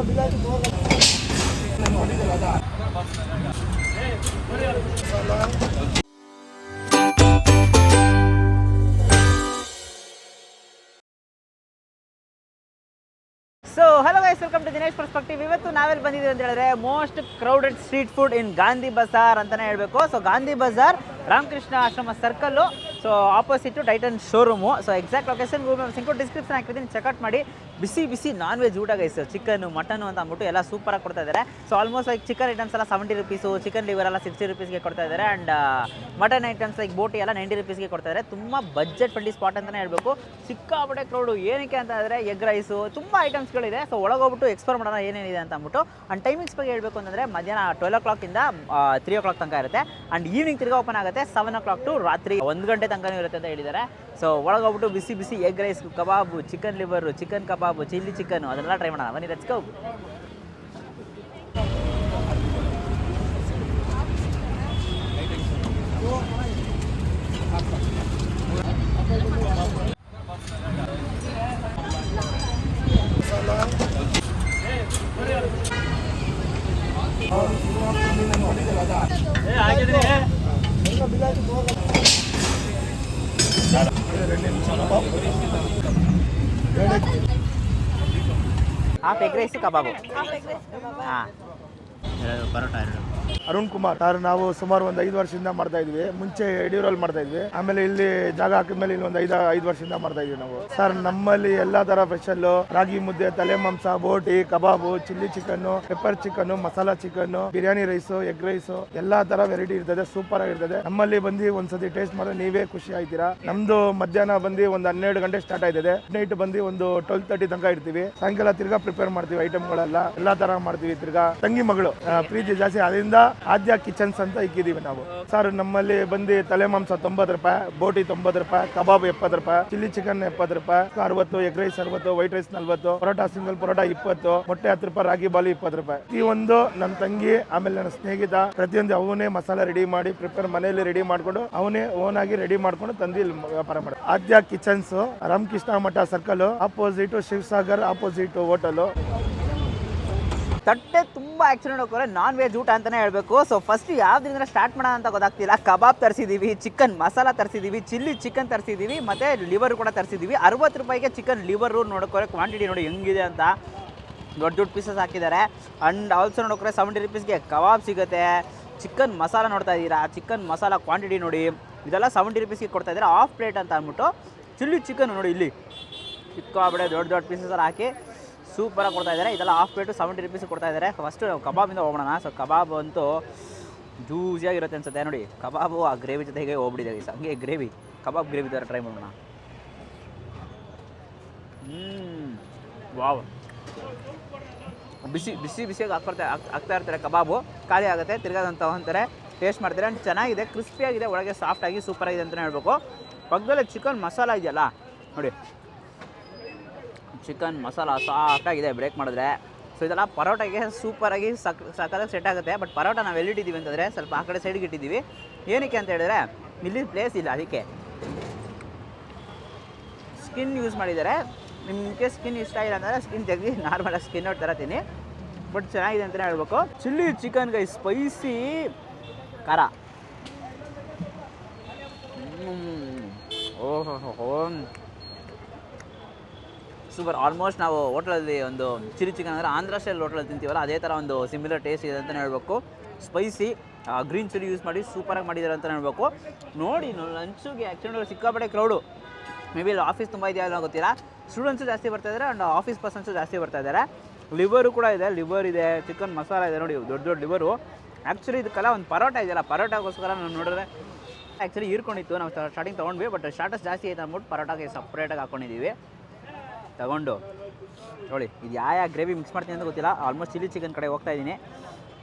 So hello guys, welcome to Dinesh perspective. ಇವತ್ತು ನಾವೆಲ್ಲಿ ಬಂದಿದ್ದೀವಿ ಅಂತ ಹೇಳಿದ್ರೆ most crowded street food in Gandhi Bazaar ಅಂತಲೇ ಹೇಳಬೇಕು. So Gandhi Bazaar Ramakrishna Ashram circle, so opposite Titan showroom. So exact location Google ಸಿಂಕು ಡಿಸ್ಕ್ರಿಪ್ಷನ್ ಹಾಕಿದ್ದೀನಿ, ಚೆಕ್ಔಟ್ ಮಾಡಿ. ಬಿಸಿ ಬಿಸಿ ನಾನ್ ವೆಜ್ ಊಟ ಗೈಸ್, ಚಿಕನ್ನು ಮಟನ್ನು ಅಂತ ಅಂದ್ಬಿಟ್ಟು ಎಲ್ಲ ಸೂಪರಾಗಿ ಕೊಡ್ತಾ ಇದ್ದಾರೆ. So almost like chicken items ಎಲ್ಲ 70 ರುಪೀಸು, ಚಿಕನ್ ಲಿವರ್ ಎಲ್ಲ 60 ರುಪೀಸ್ಗೆ ಕೊಡ್ತಾ ಇದ್ದಾರೆ. ಆ್ಯಂಡ್ ಮಟನ್ ಐಟಮ್ಸ್ ಲೈಕ್ ಬೋಟಿ ಎಲ್ಲ 90 ರುಪೀಸ್ಗೆ ಕೊಡ್ತಾ ಇದ್ದಾರೆ. ತುಂಬ ಬಜೆಟ್ ಫ್ರೆಂಡ್ಲಿ ಸ್ಪಾಟ್ ಅಂತಲೇ ಹೇಳಬೇಕು. ಸಿಕ್ಕಾಪಟ್ಟೆ ಕ್ರೌಡು. ಏನಕ್ಕೆ ಅಂತ ಹೇಳಿದ್ರೆ ಎಗ್ ರೈಸು ತುಂಬ ಐಟಮ್ಸ್ಗಳಿದೆ. ಸೊ ಒಳಗೋಗ್ಬಿಟ್ಟು ಎಕ್ಸ್ಪ್ಲೋರ್ ಮಾಡೋಣ ಏನೇನಿದೆ ಅಂತ ಅಂದ್ಬಿಟ್ಟು. ಆ್ಯಂಡ್ ಟೈಮಿಂಗ್ಸ್ ಬಗ್ಗೆ ಹೇಳಬೇಕು ಅಂತಂದರೆ ಮಧ್ಯಾಹ್ನ 12 o'clock-ಇಂದ 3 o'clock ತನಕ ಇರುತ್ತೆ. ಆ್ಯಂಡ್ ಈವ್ನಿಂಗ್ ತಿರ್ಗಾ ಓಪನ್ ಆಗುತ್ತೆ 7 o'clock ಟು ರಾತ್ರಿ 1 ಗಂಟೆ ತನಕ ಇರುತ್ತೆ ಅಂತ ಹೇಳಿದ್ದಾರೆ. ಸೊ ಒಳಗೋಗ್ಬಿಟ್ಟು ಬಿಸಿ ಬಿಸಿ ಎಗ್ ರೈಸ್, ಕಬಾಬು, ಚಿಕನ್ ಲಿವರು, ಚಿಕನ್ ಕಬಾಬು, ಚಿಲ್ಲಿ ಚಿಕನ್ನು ಅದನ್ನೆಲ್ಲ ಟ್ರೈ ಮಾಡೋಣ. ಬನ್ನಿ, let's go. Half egg rice ಕಬಾಬು. ಹಾಂ, ಪರೋಟ 2. ಅರುಣ್ ಕುಮಾರ್ ಸರ್, ನಾವು ಸುಮಾರು ಒಂದು 5 ವರ್ಷದಿಂದ ಮಾಡ್ತಾ ಇದ್ವಿ. ಮುಂಚೆ ಯಡಿಯೂರಲ್ಲಿ ಮಾಡ್ತಾ ಇದ್ವಿ, ಆಮೇಲೆ ಇಲ್ಲಿ ಜಾಗ ಹಾಕಿದ್ಮೇಲೆ ಇಲ್ಲಿ ಒಂದು 5 ವರ್ಷದಿಂದ ಮಾಡ್ತಾ ಇದ್ವಿ ನಾವು. ಸರ್ ನಮ್ಮಲ್ಲಿ ಎಲ್ಲಾ ತರ ಸ್ಪೆಷಲ್ ರಾಗಿ ಮುದ್ದೆ, ತಲೆ ಮಾಂಸ, ಬೋಟಿ, ಕಬಾಬು, chilli chicken, pepper chicken, masala chicken, biryani rice, egg rice, ಎಲ್ಲಾ ತರ ವೆರೈಟಿ ಇರ್ತದೆ. ಸೂಪರ್ ಆಗಿರ್ತದೆ. ನಮ್ಮಲ್ಲಿ ಬಂದು ಒಂದ್ಸತಿ ಟೇಸ್ಟ್ ಮಾಡಿದ್ರೆ ನೀವೇ ಖುಷಿ ಆಯ್ತೀರಾ. ನಮ್ದು ಮಧ್ಯಾಹ್ನ ಬಂದು ಒಂದು 12 ಗಂಟೆ ಸ್ಟಾರ್ಟ್ ಆಯ್ತದೆ. ನೈಟ್ ಬಂದು ಒಂದು 12:30 ತನಕ ಇರ್ತೀವಿ. ಸಾಯಂಕಾಲ ತಿರ್ಗಾ ಪ್ರಿಪೇರ್ ಮಾಡ್ತೀವಿ ಐಟಮ್ಗಳೆಲ್ಲ, ಎಲ್ಲಾ ತರ ಮಾಡ್ತೀವಿ. ತಿರ್ಗಾ ತಂಗಿ ಮಗಳು ಪ್ರೀತಿ ಜಾಸ್ತಿ, ಅದರಿಂದ ಆದ್ಯ ಕಿಚನ್ಸ್ ಅಂತ ಇಕ್ಕಿದೀವಿ ನಾವು. ಸರ್ ನಮ್ಮಲ್ಲಿ ಬಂದು ತಲೆ ಮಾಂಸ 90 ರೂಪಾಯಿ, ಬೋಟಿ 90 ರೂಪಾಯಿ, ಕಬಾಬ್ 70 ರೂಪಾಯಿ, ಚಿಲ್ಲಿ ಚಿಕನ್ 70 ರೂಪಾಯಿ, 60, egg rice 60, white rice 40, parotta single parotta 20, ಮೊಟ್ಟೆ 10 ರೂಪಾಯಿ, ರಾಗಿ ಬಾಲಿ 20 ರೂಪಾಯಿ. ಈ ಒಂದು ನನ್ನ ತಂಗಿ ಆಮೇಲೆ ನನ್ನ ಸ್ನೇಹಿತ ಪ್ರತಿಯೊಂದು ಅವನೇ ಮಸಾಲೆ ರೆಡಿ ಮಾಡಿ ಪ್ರಿಪೇರ್ ಮನೆಯಲ್ಲಿ ರೆಡಿ ಮಾಡ್ಕೊಂಡು ಅವನೇ ಓನ್ ಆಗಿ ರೆಡಿ ಮಾಡ್ಕೊಂಡು ತಂದು ಇಲ್ಲಿ ವ್ಯಾಪಾರ ಮಾಡೋದು. ಆದ್ಯ kitchens, Ramakrishna Math circle opposite, Sivasagar opposite hotel. ತಟ್ಟೆ ತುಂಬ ಆ್ಯಕ್ಚುಲಿ ನೋಡ್ಕೊಂಡ್ರೆ ನಾನ್ ವೆಜ್ ಊಟ ಅಂತಲೇ ಹೇಳಬೇಕು. ಸೊ ಫಸ್ಟ್ ಯಾವುದರಿಂದ ಸ್ಟಾರ್ಟ್ ಮಾಡೋಣ ಅಂತ ಗೊತ್ತಾಗ್ತಿಲ್ಲ. ಕಬಾಬ್ ತರಿಸಿದ್ದೀವಿ, ಚಿಕನ್ ಮಸಾಲ ತರಿಸಿದ್ದೀವಿ, ಚಿಲ್ಲಿ ಚಿಕನ್ ತರಿಸಿದ್ದೀವಿ, ಮತ್ತು ಲಿವರ್ ಕೂಡ ತರಿಸಿದ್ದೀವಿ. 60 ರೂಪಾಯಿಗೆ ಚಿಕನ್ ಲಿವರು ನೋಡ್ಕೊಂಡ್ರೆ ಕ್ವಾಂಟಿಟಿ ನೋಡಿ ಹೆಂಗಿದೆ ಅಂತ. ದೊಡ್ಡ ದೊಡ್ಡ ಪೀಸಸ್ ಹಾಕಿದ್ದಾರೆ. ಆ್ಯಂಡ್ ಆಲ್ಸೋ ನೋಡ್ಕೊಂಡ್ರೆ 70 ರುಪೀಸ್ಗೆ ಕಬಾಬ್ ಸಿಗುತ್ತೆ. ಚಿಕನ್ ಮಸಾಲ ನೋಡ್ತಾ ಇದ್ದೀರಾ, ಚಿಕನ್ ಮಸಾಲ ಕ್ವಾಂಟಿಟಿ ನೋಡಿ, ಇದೆಲ್ಲ 70 ರುಪೀಸ್ಗೆ ಕೊಡ್ತಾ ಇದ್ದಾರೆ. ಹಾಫ್ ಪ್ಲೇಟ್ ಅಂತ ಅಂದ್ಬಿಟ್ಟು ಚಿಲ್ಲಿ ಚಿಕನ್ ನೋಡಿ, ಇಲ್ಲಿ ಚಿಕ್ಕಾಬಡೆ ದೊಡ್ಡ ದೊಡ್ಡ ಪೀಸಸ್ ಹಾಕಿ ಸೂಪರಾಗಿ ಕೊಡ್ತಾ ಇದ್ದಾರೆ. ಇದೆಲ್ಲ ಹಾಫ್ ಪ್ಲೇಟು 70 ರುಪೀಸ್ ಕೊಡ್ತಾ ಇದ್ದಾರೆ. ಫಸ್ಟು ನಾವು ಕಬಾಬಿಂದ ಹೋಗೋಣ. ಸೊ ಕಬಾಬ್ ಅಂತೂ ಜ್ಯೂಸಿಯಾಗಿರುತ್ತೆ ಅನ್ಸುತ್ತೆ ನೋಡಿ. ಕಬಾಬು ಆ ಗ್ರೇವಿ ಜೊತೆಗೆ ಹೋಗ್ಬಿಟ್ಟಿದೆ. ಹಂಗೆ ಗ್ರೇವಿ, ಕಬಾಬ್ ಗ್ರೇವಿ ಥರ ಟ್ರೈ ಮಾಡೋಣ. ವಾವ್, ಬಿಸಿ ಬಿಸಿ ಬಿಸಿಯಾಗಿ ಹಾಕ್ತಾ ಇರ್ತಾರೆ. ಕಬಾಬು ಖಾಲಿ ಆಗುತ್ತೆ, ತಿರ್ಗಾದಂತ ಅಂತಾರೆ. ಟೇಸ್ಟ್ ಮಾಡ್ತಾರೆ. ಆ್ಯಂಡ್ ಚೆನ್ನಾಗಿದೆ, ಕ್ರಿಸ್ಪಿಯಾಗಿದೆ, ಒಳಗೆ ಸಾಫ್ಟಾಗಿ ಸೂಪರಾಗಿದೆ ಅಂತಲೇ ಹೇಳ್ಬೇಕು. ಪಕ್ಕದಲ್ಲೇ ಚಿಕನ್ ಮಸಾಲ ಇದೆಯಲ್ಲ ನೋಡಿ, ಚಿಕನ್ ಮಸಾಲ ಸಾಫ್ಟಾಗಿದೆ ಬ್ರೇಕ್ ಮಾಡಿದ್ರೆ. ಸೊ ಇದೆಲ್ಲ ಪರೋಟಾಗೆ ಸೂಪರಾಗಿ ಸಕ್ಕತ್ತಾಗಿ ಸೆಟ್ ಆಗುತ್ತೆ. ಬಟ್ ಪರೋಟ ನಾವು ಎಲ್ಲಿಟ್ಟಿದ್ದೀವಿ ಅಂತಂದರೆ ಸ್ವಲ್ಪ ಆ ಕಡೆ ಸೈಡ್ಗೆ ಇಟ್ಟಿದ್ದೀವಿ. ಏನಕ್ಕೆ ಅಂತ ಹೇಳಿದ್ರೆ ಇಲ್ಲಿ ಪ್ಲೇಸ್ ಇಲ್ಲ, ಅದಕ್ಕೆ ಸ್ಕಿನ್ ಯೂಸ್ ಮಾಡಿದ್ದಾರೆ. ನಿಮಗೆ ಸ್ಕಿನ್ ಇಷ್ಟ ಇಲ್ಲ ಅಂದರೆ ಸ್ಕಿನ್ ತೆಗೆದು ನಾರ್ಮಲಾಗಿ ಸ್ಕಿನ್ ಔಟ್ ಥರ ತಿನ್ನಿ. ಬಟ್ ಚೆನ್ನಾಗಿದೆ ಅಂತಲೇ ಹೇಳ್ಬೇಕು. ಚಿಲ್ಲಿ ಚಿಕನ್ಗೆ ಸ್ಪೈಸಿ ಖಾರ. ಓಹೋ ಸೂಪರ್. ಆಲ್ಮೋಸ್ಟ್ ನಾವು ಹೋಟ್ಲಲ್ಲಿ ಒಂದು ಚಿಲ್ಲಿ ಚಿಕನ್ ಅಂದರೆ ಆಂಧ್ರ ಸ್ಟೈಲ್ ಹೋಟ್ಲಲ್ಲಿ ತಿಂತೀವಲ್ಲ, ಅದೇ ಥರ ಒಂದು ಸಿಮಿಲರ್ ಟೇಸ್ಟ್ ಇದೆ ಅಂತಲೇ ಹೇಳ್ಬೇಕು. ಸ್ಪೈಸಿ ಗ್ರೀನ್ ಚಿಲ್ಲಿ ಯೂಸ್ ಮಾಡಿ ಸೂಪರಾಗಿ ಮಾಡಿದ್ದಾರೆ ಅಂತಲೇ ಹೇಳ್ಬೇಕು. ನೋಡಿ ಲಂಚಿಗೆ ಆ್ಯಕ್ಚುಲಿ ಸಿಕ್ಕಾಪಟ್ಟೆ ಕ್ರೌಡು. ಮೇ ಬಿ ಇಲ್ಲಿ ಆಫೀಸ್ ತುಂಬ ಇದೆಯಾ ಅನ್ನೋ ಗೊತ್ತಿಲ್ಲ. ಸ್ಟೂಡೆಂಟ್ಸು ಜಾಸ್ತಿ ಬರ್ತಾಯಿದ್ದಾರೆ ಆ್ಯಂಡ್ ಆಫೀಸ್ ಪರ್ಸನ್ಸು ಜಾಸ್ತಿ ಬರ್ತಾಯಿದ್ದಾರೆ. ಲಿವರು ಕೂಡ ಇದೆ, ಲಿವರ್ ಇದೆ, ಚಿಕನ್ ಮಸಾಲ ಇದೆ ನೋಡಿ, ದೊಡ್ಡ ದೊಡ್ಡ ಲಿವರು. ಆ್ಯಕ್ಚುಲಿ ಇದಕ್ಕೆಲ್ಲ ಒಂದು ಪರೋಟ ಇದೆಯಲ್ಲ, ಪರೋಟಾಗೋಸ್ಕರ ನಾನು ನೋಡಿದ್ರೆ ಆ್ಯಕ್ಚುಲಿ ಹೀರ್ಕೊಂಡಿತ್ತು. ನಾವು ಸ್ಟಾರ್ಟಿಂಗ್ ತೊಗೊಂಡ್ವಿ, ಬಟ್ ಸ್ಟಾರ್ಟಸ್ ಜಾಸ್ತಿ ಆಯ್ತು ಅಂದ್ಬಿಟ್ಟು ಪರೋಟಾಗೆ ಸಪ್ರೇಟಾಗಿ ಹಾಕ್ಕೊಂಡಿದ್ದೀವಿ. ತಗೊಂಡು ನೋಡಿ, ಇದು ಯಾವ ಗ್ರೇವಿ ಮಿಕ್ಸ್ ಮಾಡ್ತೀನಿ ಅಂತ ಗೊತ್ತಿಲ್ಲ. ಆಲ್ಮೋಸ್ಟ್ ಚಿಲ್ಲಿ ಚಿಕನ್ ಕಡೆ ಹೋಗ್ತಾ ಇದ್ದೀನಿ.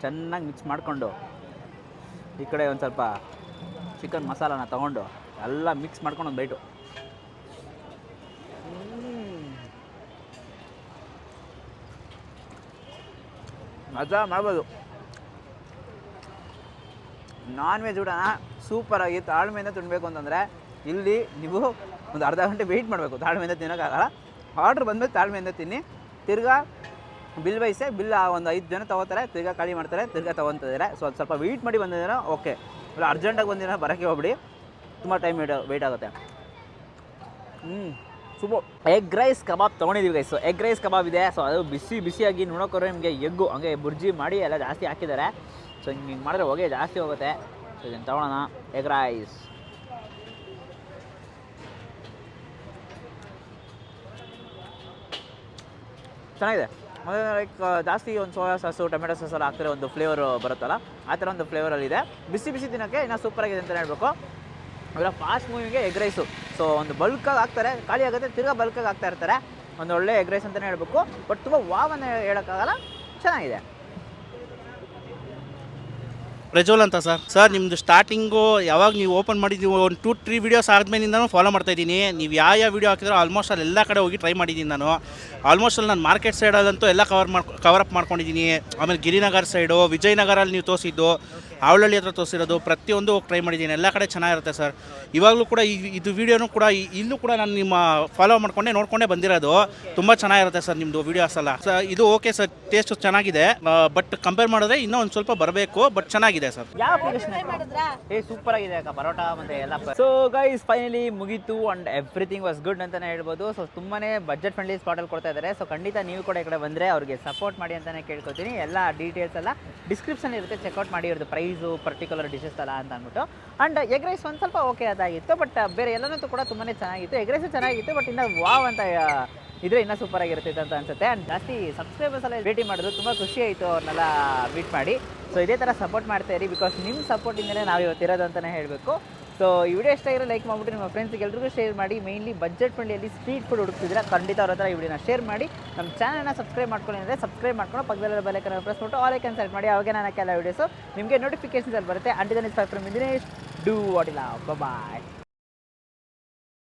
ಚೆನ್ನಾಗಿ ಮಿಕ್ಸ್ ಮಾಡಿಕೊಂಡು ಈ ಕಡೆ ಒಂದು ಸ್ವಲ್ಪ ಚಿಕನ್ ಮಸಾಲಾನ ತೊಗೊಂಡು ಎಲ್ಲ ಮಿಕ್ಸ್ ಮಾಡ್ಕೊಂಡು ಒಂದು ಬೈಟು. ಮಜಾ ಮಾಡ್ಬೋದು. ನಾನ್ ವೆಜ್ ಊಟನ ಸೂಪರಾಗಿ ತಾಳ್ಮೆಯಿಂದ ತಿನ್ನಬೇಕು ಅಂತಂದರೆ ಇಲ್ಲಿ ನೀವು ಒಂದು ಅರ್ಧ ಗಂಟೆ ವೆಯ್ಟ್ ಮಾಡಬೇಕು. ತಾಳ್ಮೆಯಿಂದ ತಿನ್ನೋಕ್ಕಾಗಲ್ಲ. ಆರ್ಡ್ರ್ ಬಂದಮೇಲೆ ತಾಳ್ಮೆಯಿಂದ ತಿನ್ನಿ. ತಿರ್ಗಾ ಬಿಲ್ ವೈಸೆ ಬಿಲ್ ಒಂದು 5 ಜನ ತೊಗೋತಾರೆ, ತಿರ್ಗಾ ಖಾಲಿ ಮಾಡ್ತಾರೆ, ತಿರ್ಗಾ ತೊಗೊತಿದ್ದಾರೆ. ಸೊ ಅದು ಸ್ವಲ್ಪ ವೆಯ್ಟ್ ಮಾಡಿ ಬಂದಿದ್ದೀರಾ ಓಕೆ, ಇಲ್ಲ ಅರ್ಜೆಂಟಾಗಿ ಬಂದಿದ್ದೀರಾ ಬರೋಕ್ಕೆ ಹೋಗ್ಬಿಡಿ, ತುಂಬ ಟೈಮ್ ವೆಯ್ಟ್ ಆಗುತ್ತೆ. ಸೂಪರ್. ಎಗ್ ರೈಸ್ ಕಬಾಬ್ ತೊಗೊಂಡಿದ್ದೀವಿ ಗೈಸ್. ಸೊ ಎಗ್ ರೈಸ್ ಕಬಾಬ್ ಇದೆ. ಸೊ ಅದು ಬಿಸಿಯಾಗಿ ನೋಡೋಕ್ಕೋರೆ ನಿಮಗೆ ಎಗ್ಗು ಹಂಗೆ ಬುರ್ಜಿ ಮಾಡಿ ಎಲ್ಲ ಜಾಸ್ತಿ ಹಾಕಿದ್ದಾರೆ. ಸೊ ಹಿಂಗೆ ಮಾಡಿದ್ರೆ ಹೊಗೆ ಜಾಸ್ತಿ ಹೋಗುತ್ತೆ. ಸೊ ಇದನ್ನು ತೊಗೊಳೋಣ. ಎಗ್ ರೈಸ್ ಚೆನ್ನಾಗಿದೆ. ಮತ್ತು ಲೈಕ್ ಜಾಸ್ತಿ ಒಂದು ಸೋಯಾ ಸಾಸು ಟೊಮೆಟೊ ಸಾಸ್ ಎಲ್ಲ ಹಾಕ್ತಾರೆ, ಒಂದು ಫ್ಲೇವರ್ ಬರುತ್ತಲ್ಲ ಆ ಥರ ಒಂದು ಫ್ಲೇವರಲ್ಲಿದೆ. ಬಿಸಿ ತಿನ್ನೋಕ್ಕೆ ಇನ್ನೂ ಸೂಪರಾಗಿದೆ ಅಂತಲೇ ಹೇಳ್ಬೇಕು. ಇವಾಗ ಫಾಸ್ಟ್ ಮೂವಿಂಗ್ಗೆ ಎಗ್ ರೈಸು. ಸೊ ಒಂದು ಬಲ್ಕಾಗಿ ಹಾಕ್ತಾರೆ, ಖಾಲಿ ಆಗುತ್ತೆ, ತಿರ್ಗಾ ಬಲ್ಕಾಗಿ ಹಾಕ್ತಾ ಇರ್ತಾರೆ. ಒಂದು ಒಳ್ಳೆ ಎಗ್ ರೈಸ್ ಅಂತಲೇ ಹೇಳ್ಬೇಕು. ಬಟ್ ತುಂಬ ವಾವನ್ನು ಹೇಳೋಕ್ಕಾಗಲ್ಲ, ಚೆನ್ನಾಗಿದೆ. ಪ್ರಜ್ವಲ್ ಅಂತ ಸರ್ ನಿಮ್ಮದು ಸ್ಟಾರ್ಟಿಂಗು ಯಾವಾಗ ನೀವು ಓಪನ್ ಮಾಡಿದ್ದೀವಿ ಒಂದು 2-3 ವೀಡಿಯೋಸ್ ಆದಮೇಲಿಂದನೂ ಫಾಲೋ ಮಾಡ್ತಾಯಿದ್ದೀನಿ. ನೀವು ಯಾವ ವೀಡಿಯೋ ಹಾಕಿದ್ರೋ ಆಲ್ಮೋಸ್ಟ್ ಅಲ್ಲಿ ಎಲ್ಲ ಕಡೆ ಹೋಗಿ ಟ್ರೈ ಮಾಡಿದ್ದೀನಿ ನಾನು. ಆಲ್ಮೋಸ್ಟ್ ಅಲ್ಲಿ ನಾನು ಮಾರ್ಕೆಟ್ ಸೈಡಲ್ಲಂತೂ ಎಲ್ಲ ಕವರಪ್ ಮಾಡ್ಕೊಂಡಿದ್ದೀನಿ. ಆಮೇಲೆ ಗಿರಿನಗರ ಸೈಡು, ವಿಜಯನಗರಲ್ಲಿ ನೀವು ತೋರಿಸಿದ್ದು, ಆವಳಹಳ್ಳಿ ಹತ್ರ ತೋರಿಸಿರೋದು ಪ್ರತಿಯೊಂದು ಹೋಗಿ ಟ್ರೈ ಮಾಡಿದ್ದೀನಿ. ಎಲ್ಲ ಕಡೆ ಚೆನ್ನಾಗಿರುತ್ತೆ ಸರ್. ಇವಾಗಲೂ ಕೂಡ ಇದು ವೀಡಿಯೋನೂ ಕೂಡ ಇಲ್ಲೂ ಕೂಡ ನಾನು ನಿಮ್ಮ ಫಾಲೋ ನೋಡ್ಕೊಂಡೇ ಬಂದಿರೋದು. ತುಂಬ ಚೆನ್ನಾಗಿರುತ್ತೆ ಸರ್ ನಿಮ್ಮದು ವೀಡಿಯೋಸ್ ಎಲ್ಲ. ಸರ್ ಇದು ಓಕೆ ಸರ್, ಟೇಸ್ಟ್ ಚೆನ್ನಾಗಿದೆ, ಬಟ್ ಕಂಪೇರ್ ಮಾಡಿದ್ರೆ ಇನ್ನೂ ಒಂದು ಸ್ವಲ್ಪ ಬರಬೇಕು, ಬಟ್ ಚೆನ್ನಾಗಿದೆ ಸರ್. ಯಾವ ಅಪ್ಲಿಕೇಶನ್ ಸೂಪರ್ ಆಗಿದೆ ಅಕ್ಕ, ಪರೋಟ ಮತ್ತು ಎಲ್ಲ. ಸೊ ಗೈಸ್ ಫೈನಲಿ ಮುಗೀತು ಆ್ಯಂಡ್ ಎವ್ರಿಥಿಂಗ್ ವಾಸ್ ಗುಡ್ ಅಂತಲೇ ಹೇಳ್ಬೋದು. ಸೊ ತುಂಬಾ ಬಜೆಟ್ ಫ್ರೆಂಡ್ಲಿ ಸ್ಪಾಟಲ್ಲಿ ಕೊಡ್ತಾ ಇದ್ದಾರೆ. ಸೊ ಖಂಡಿತ ನೀವು ಕೂಡ ಈ ಕಡೆ ಬಂದರೆ ಅವ್ರಿಗೆ ಸಪೋರ್ಟ್ ಮಾಡಿ ಅಂತಲೇ ಕೇಳ್ಕೊತೀನಿ. ಎಲ್ಲ ಡೀಟೇಲ್ಸ್ ಎಲ್ಲ ಡಿಸ್ಕ್ರಿಪ್ಷನ್ ಇರುತ್ತೆ, ಚೆಕ್ಔಟ್ ಮಾಡಿ ಇವ್ರದ್ದು ಪ್ರೈಸು, ಪರ್ಟಿಕ್ಯುಲರ್ ಡಿಶಸ್ ಎಲ್ಲ ಅಂತ ಅಂದ್ಬಿಟ್ಟು. ಆ್ಯಂಡ್ ಎಗ್ ರೈಸ್ ಒಂದು ಸ್ವಲ್ಪ ಓಕೆ ಅದಾಗಿತ್ತು, ಬಟ್ ಬೇರೆ ಎಲ್ಲನೂ ಕೂಡ ತುಂಬಾ ಚೆನ್ನಾಗಿತ್ತು. ಎಗ್ ರೈಸು ಚೆನ್ನಾಗಿತ್ತು, ಬಟ್ ಇನ್ನು ವಾವ್ ಅಂತ ಇದ್ರೆ ಇನ್ನೂ ಸೂಪರ್ ಆಗಿರ್ತಿತ್ತು ಅಂತ ಅನ್ಸುತ್ತೆ. ಆ್ಯಂಡ್ ಜಾಸ್ತಿ ಸಬ್ಸ್ಕ್ರೈಬರ್ಸ್ ಎಲ್ಲ ಭೇಟಿ ಮಾಡಿದ್ರು, ತುಂಬ ಖುಷಿ ಆಯಿತು ಅವ್ರನ್ನೆಲ್ಲ ಮೀಟ್ ಮಾಡಿ. ಸೊ ಇದೇ ಥರ ಸಪೋರ್ಟ್ ಮಾಡ್ತಾ ಇರಿ, ಬಿಕಾಸ್ ನಿಮ್ಮ ಸಪೋರ್ಟಿಂದಲೇ ನಾವು ಇವತ್ತಿರೋದು ಅಂತಲೇ ಹೇಳಬೇಕು. ಸೊ ಈ ವಿಡಿಯೋ ಇಷ್ಟ ಆಗಿರೋ ಲೈಕ್ ಮಾಡಿಬಿಟ್ಟು ನಿಮ್ಮ ಫ್ರೆಂಡ್ಸ್ಗೆ ಎಲ್ರಿಗೂ ಶೇರ್ ಮಾಡಿ. ಮೇನ್ಲಿ ಬಜೆಟ್ ಫ್ರೆಂಡ್ಲಿಯಲ್ಲಿ ಸ್ಟ್ರೀಟ್ ಫುಡ್ ಹುಡುಕ್ತಿದ್ರೆ ಖಂಡಿತ ಅವ್ರ ಹತ್ರ ಈ ವಿಡಿಯೋನ ಶೇರ್ ಮಾಡಿ. ನಮ್ಮ ಚಾನಲ್ನ ಸಬ್ಸ್ಕ್ರೈಬ್ ಮಾಡ್ಕೊಳ್ಳಿ ಅಂದರೆ ಸಬ್ಸ್ಕ್ರೈಬ್ ಮಾಡ್ಕೊಂಡು ಪಕ್ಕದಲ್ಲಿರೋ ಬೆಲ್ ಐಕಾನ್ ಪ್ರೆಸ್ ಮಾಡ್ಬಿಟ್ಟು ಆಲ್ ಐಕಾನ್ ಸೆಲೆಕ್ಟ್ ಮಾಡಿ. ಅವಾಗ ನಾನು ಕೆಲ ವೀಡಿಯೋಸು ನಿಮಗೆ ನೋಟಿಫಿಕೇಶನ್ಸ್ ಅಲ್ಲಿ ಬರುತ್ತೆ. Until then it's bye from Dinesh. Do what ಇಲ್ಲ, ಬಾಯ್.